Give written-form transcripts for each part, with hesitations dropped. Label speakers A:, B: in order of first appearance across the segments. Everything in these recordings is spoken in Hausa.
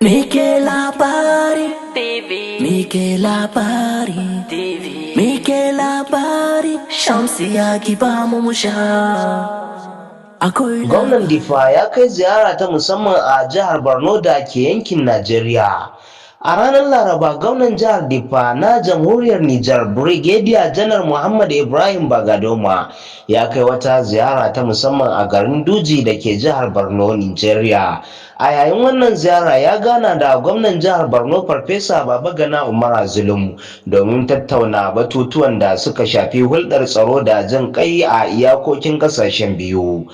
A: Mike labari TV, Mike labari TV, Mike labari Shamsiya ki ba mu sha.
B: Gwamnan Diffa ya kai ziyara ta musamman a jihar Borno da ke yankin Najeriya. A ranar Laraba, gwamnan jihar Diffa na jamhuriyar Nijar, Brigadier Janar Muhammad Ibrahim Bagadoma, ya kai wata ziyara ta musamman a garin Duji da ke jihar Borno, Nijeriya. A yayin wannan ziyara ya gana da gwamnan jihar Borno Farfesa Babagana Umar Zulum domin tattauna batutuwan da suka shafi hulɗar tsaro da jin ƙai a iyakokin ƙasashen biyu.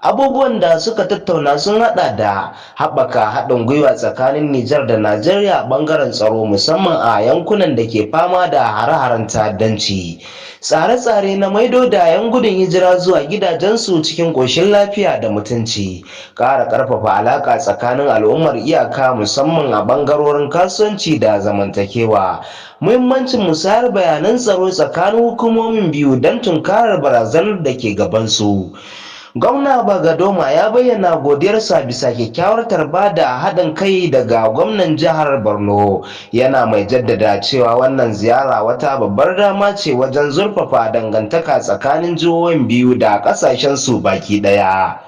B: Abubuwan da suka tattauna sun hada da haɓaka haɗin gwiwa tsakanin Nijar da Najeriya a ɓangaren tsaro musamman a yankunan da ke fama da hare-haren ta'addanci. Tsare-tsare na maido da 'yan gudun hijira zuwa gidajensu cikin ƙoshin lafiya da mutunci. Ƙara ƙarfafa alaƙa tsakanin al'ummar iyaka musamman a ɓangarorin kasuwanci da zamantakewa. Muhimmancin musayar bayanan tsaro tsakanin hukumomin biyu don tunkarar barazanar da ke gabansu. Gwamna Bagadoma ya bayyana godiyarsa bisa kyakkyawar tarba da haɗin kai daga gwamnan jihar Borno, yana mai jaddada cewa wannan ziyara wata babbar dama ce wajen zurfafa dangantaka tsakanin jihohin biyu da ƙasashen su baki ɗaya.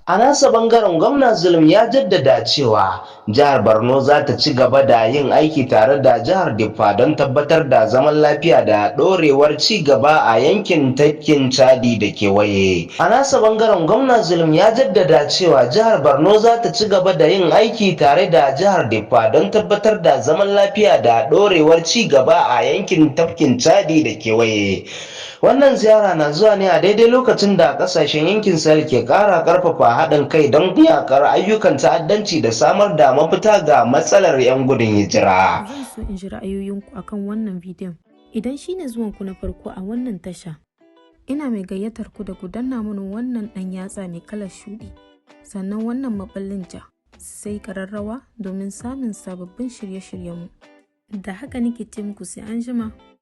B: A nasa bangaren gwamna Zulum ya jaddada cewa jihar Borno za ta ci gaba da yin aiki tare da jihar Diffa don tabbatar da zaman lafiya da ɗorewar ci gaba a yankin tafkin Chadi da kewaye. A nasa bangaren gwamna Zulum ya jaddada cewa jihar Borno za ta ci gaba da yin aiki tare da jihar Diffa don tabbatar da zaman lafiya da ɗorewar ci gaba a yankin tafkin Chadi da kewaye. Wannan ziyara na zuwa ne a daidai lokacin da kasashen yankin Sahel ke ƙara ƙarfafa haɗin kai don yakar ayyukan ta'addanci da samar da mafita ga matsalar 'yan gudun hijira.
C: Zan so in ji ra'ayoyinku akan wannan bidiyon. Idan shine zuwanku na farko a wannan tasha, ina mai gayyatar ku da ku danna mana wannan ɗan yatsa mai kalar shuɗi, sannan wannan maɓallin ja, sai ƙararrawa domin samun sababbin shirye-shiryenmu. Da haka nake ce muku sai an jima.